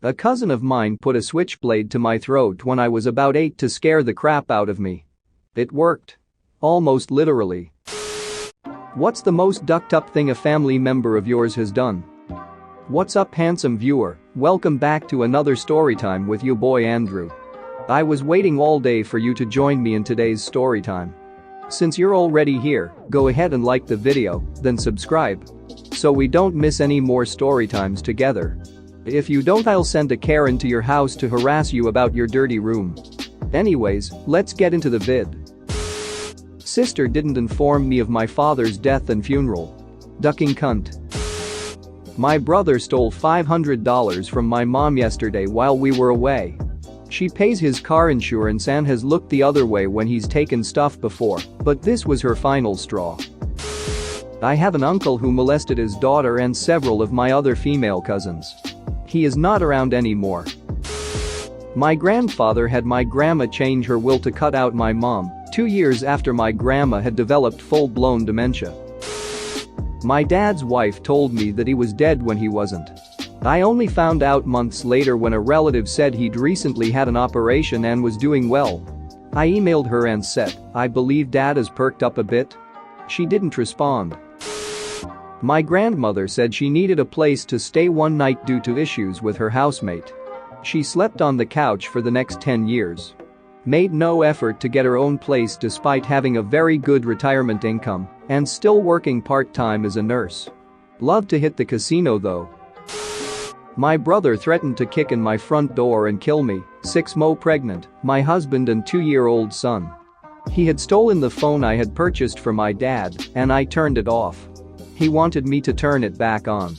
A cousin of mine put a switchblade to my throat when I was about 8 to scare the crap out of me. It worked. Almost literally. What's the most ducked up thing a family member of yours has done? What's up, handsome viewer? Welcome back to another storytime with you boy Andrew. I was waiting all day for you to join me in today's storytime. Since you're already here, go ahead and like the video, then subscribe. So we don't miss any more storytimes together. If you don't, I'll send a Karen to your house to harass you about your dirty room. Anyways, let's get into the vid. Sister didn't inform me of my father's death and funeral. Ducking cunt. My brother stole $500 from my mom yesterday while we were away. She pays his car insurance and has looked the other way when he's taken stuff before, but this was her final straw. I have an uncle who molested his daughter and several of my other female cousins. He is not around anymore. My grandfather had my grandma change her will to cut out my mom 2 years after my grandma had developed full-blown dementia. My dad's wife told me that he was dead when he wasn't. I only found out months later when a relative said he'd recently had an operation and was doing well. I emailed her and said, "I believe Dad has perked up a bit." She didn't respond. My grandmother said she needed a place to stay one night due to issues with her housemate. She slept on the couch for the next 10 years. Made no effort to get her own place despite having a very good retirement income and still working part-time as a nurse. Loved to hit the casino though. My brother threatened to kick in my front door and kill me, 6 pregnant, my husband and 2-year-old son. He had stolen the phone I had purchased for my dad, and I turned it off. He wanted me to turn it back on.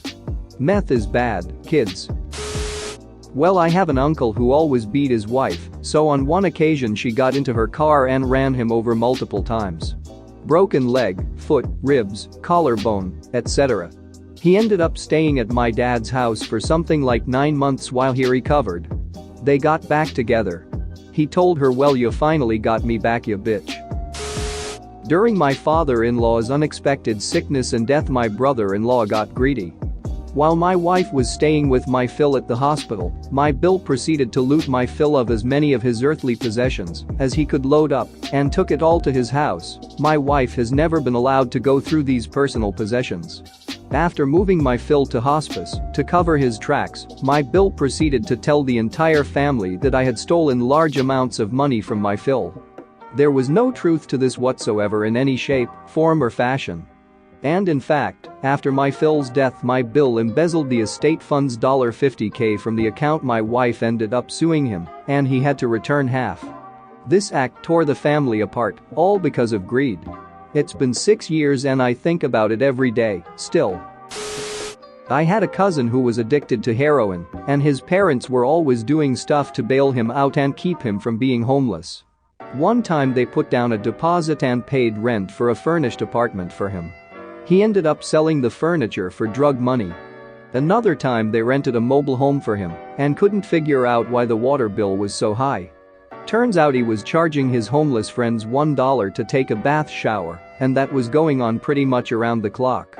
Meth is bad, kids. Well, I have an uncle who always beat his wife, so on one occasion she got into her car and ran him over multiple times. Broken leg, foot, ribs, collarbone, etc. He ended up staying at my dad's house for something like 9 months while he recovered. They got back together. He told her, "Well, you finally got me back, you bitch." During my father-in-law's unexpected sickness and death, my brother-in-law got greedy. While my wife was staying with my Phil at the hospital, my Bill proceeded to loot my Phil of as many of his earthly possessions as he could load up and took it all to his house. My wife has never been allowed to go through these personal possessions. After moving my Phil to hospice to cover his tracks, my Bill proceeded to tell the entire family that I had stolen large amounts of money from my Phil. There was no truth to this whatsoever in any shape, form or fashion. And in fact, after my Phil's death, my Bill embezzled the estate fund's $50K from the account. My wife ended up suing him, and he had to return half. This act tore the family apart, all because of greed. It's been 6 years and I think about it every day, still. I had a cousin who was addicted to heroin, and his parents were always doing stuff to bail him out and keep him from being homeless. One time they put down a deposit and paid rent for a furnished apartment for him. He ended up selling the furniture for drug money. Another time they rented a mobile home for him and couldn't figure out why the water bill was so high. Turns out he was charging his homeless friends $1 to take a bath shower, and that was going on pretty much around the clock.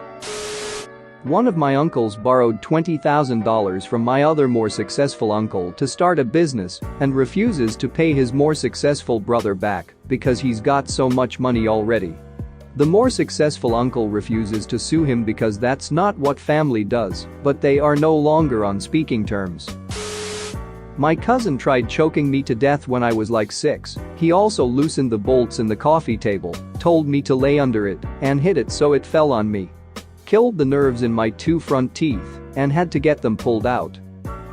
One of my uncles borrowed $20,000 from my other more successful uncle to start a business and refuses to pay his more successful brother back because he's got so much money already. The more successful uncle refuses to sue him because that's not what family does, but they are no longer on speaking terms. My cousin tried choking me to death when I was like 6. He also loosened the bolts in the coffee table, told me to lay under it, and hit it so it fell on me. Killed the nerves in my 2 front teeth and had to get them pulled out.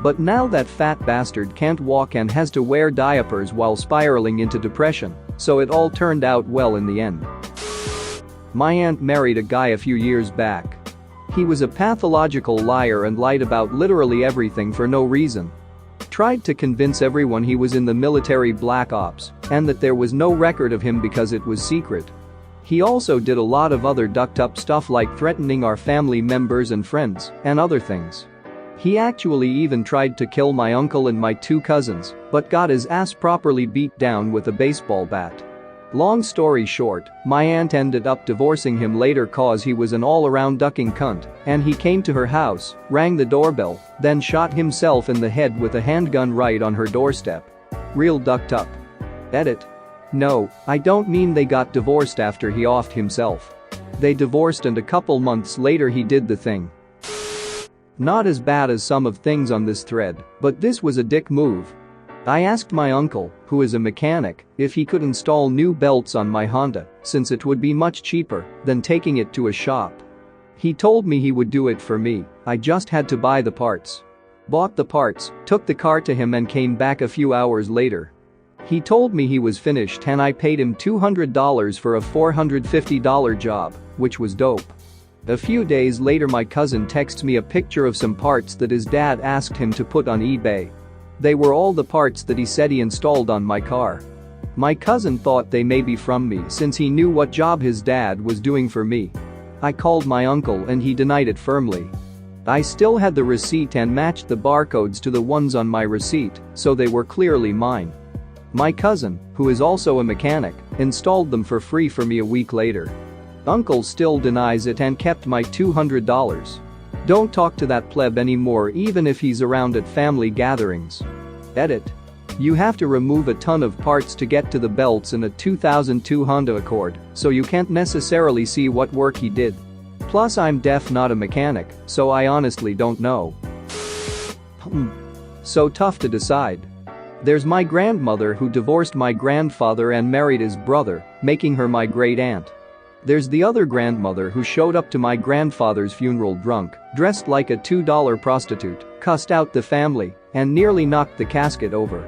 But now that fat bastard can't walk and has to wear diapers while spiraling into depression, so it all turned out well in the end. My aunt married a guy a few years back. He was a pathological liar and lied about literally everything for no reason. Tried to convince everyone he was in the military black ops and that there was no record of him because it was secret. He also did a lot of other ducked up stuff like threatening our family members and friends and other things. He actually even tried to kill my uncle and my 2 cousins, but got his ass properly beat down with a baseball bat. Long story short, my aunt ended up divorcing him later cause he was an all-around ducking cunt, and he came to her house, rang the doorbell, then shot himself in the head with a handgun right on her doorstep. Real ducked up. Edit. No, I don't mean they got divorced after he offed himself. They divorced and a couple months later he did the thing. Not as bad as some of things on this thread, but this was a dick move. I asked my uncle, who is a mechanic, if he could install new belts on my Honda, since it would be much cheaper than taking it to a shop. He told me he would do it for me, I just had to buy the parts. Bought the parts, took the car to him and came back a few hours later. He told me he was finished and I paid him $200 for a $450 job, which was dope. A few days later my cousin texts me a picture of some parts that his dad asked him to put on eBay. They were all the parts that he said he installed on my car. My cousin thought they may be from me since he knew what job his dad was doing for me. I called my uncle and he denied it firmly. I still had the receipt and matched the barcodes to the ones on my receipt, so they were clearly mine. My cousin, who is also a mechanic, installed them for free for me a week later. Uncle still denies it and kept my $200. Don't talk to that pleb anymore even if he's around at family gatherings. Edit. You have to remove a ton of parts to get to the belts in a 2002 Honda Accord, so you can't necessarily see what work he did. Plus I'm deaf, not a mechanic, so I honestly don't know. So tough to decide. There's my grandmother who divorced my grandfather and married his brother, making her my great aunt. There's the other grandmother who showed up to my grandfather's funeral drunk, dressed like a $2 prostitute, cussed out the family, and nearly knocked the casket over.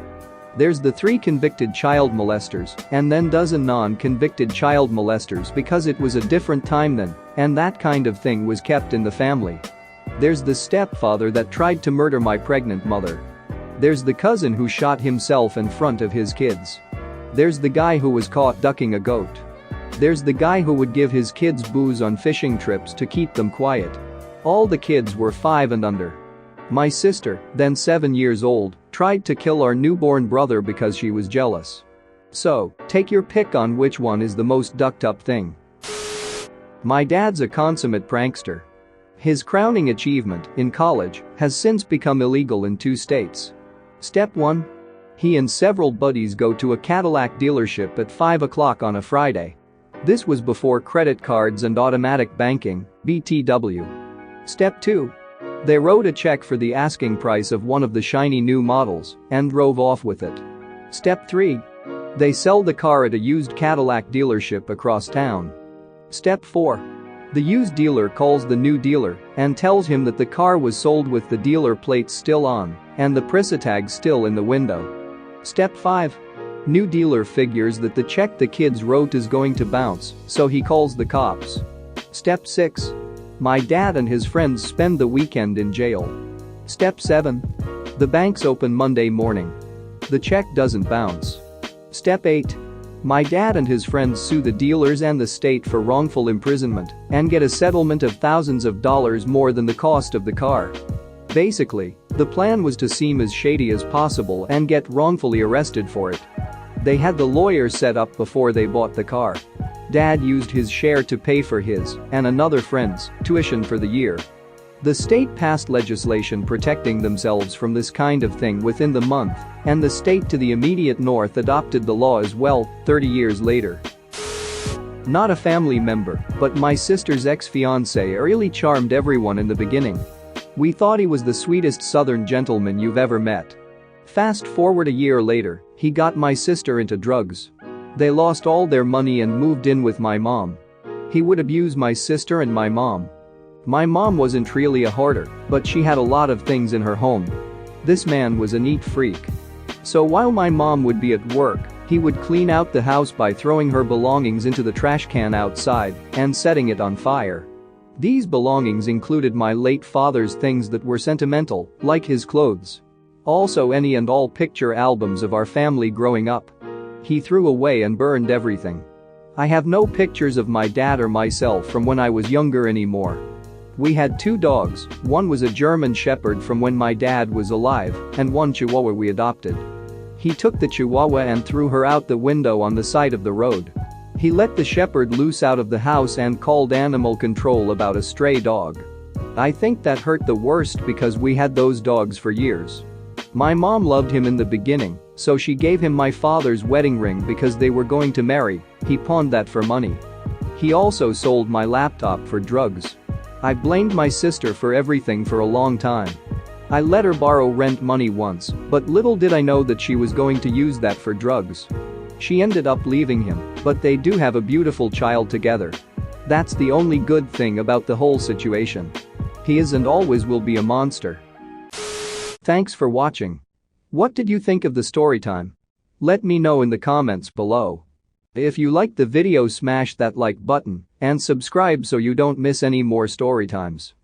There's the 3 convicted child molesters, and then dozen non-convicted child molesters because it was a different time then, and that kind of thing was kept in the family. There's the stepfather that tried to murder my pregnant mother. There's the cousin who shot himself in front of his kids. There's the guy who was caught ducking a goat. There's the guy who would give his kids booze on fishing trips to keep them quiet. All the kids were 5 and under. My sister, then 7 years old, tried to kill our newborn brother because she was jealous. So, take your pick on which one is the most ducked up thing. My dad's a consummate prankster. His crowning achievement, in college, has since become illegal in 2 states. Step 1. He and several buddies go to a Cadillac dealership at 5 o'clock on a Friday. This was before credit cards and automatic banking, BTW. Step 2. They wrote a check for the asking price of one of the shiny new models and drove off with it. Step 3. They sell the car at a used Cadillac dealership across town. Step 4. The used dealer calls the new dealer and tells him that the car was sold with the dealer plates still on and the price tag still in the window. Step 5. New dealer figures that the check the kids wrote is going to bounce, so he calls the cops. Step 6. My dad and his friends spend the weekend in jail. Step 7. The banks open Monday morning. The check doesn't bounce. Step 8. My dad and his friends sue the dealers and the state for wrongful imprisonment and get a settlement of thousands of dollars more than the cost of the car. Basically, the plan was to seem as shady as possible and get wrongfully arrested for it. They had the lawyer set up before they bought the car. Dad used his share to pay for his and another friend's tuition for the year. The state passed legislation protecting themselves from this kind of thing within the month, and the state to the immediate north adopted the law as well, 30 years later. Not a family member, but my sister's ex-fiancé really charmed everyone in the beginning. We thought he was the sweetest southern gentleman you've ever met. Fast forward a year later, he got my sister into drugs. They lost all their money and moved in with my mom. He would abuse my sister and my mom. My mom wasn't really a hoarder, but she had a lot of things in her home. This man was a neat freak. So while my mom would be at work, he would clean out the house by throwing her belongings into the trash can outside and setting it on fire. These belongings included my late father's things that were sentimental, like his clothes. Also any and all picture albums of our family growing up. He threw away and burned everything. I have no pictures of my dad or myself from when I was younger anymore. We had 2 dogs, one was a German Shepherd from when my dad was alive, and one Chihuahua we adopted. He took the chihuahua and threw her out the window on the side of the road. He let the shepherd loose out of the house and called animal control about a stray dog. I think that hurt the worst because we had those dogs for years. My mom loved him in the beginning, so she gave him my father's wedding ring because they were going to marry. He pawned that for money. He also sold my laptop for drugs. I blamed my sister for everything for a long time. I let her borrow rent money once, but little did I know that she was going to use that for drugs. She ended up leaving him, but they do have a beautiful child together. That's the only good thing about the whole situation. He is and always will be a monster. Thanks for watching. What did you think of the story time? Let me know in the comments below. If you liked the video, smash that like button and subscribe so you don't miss any more story times.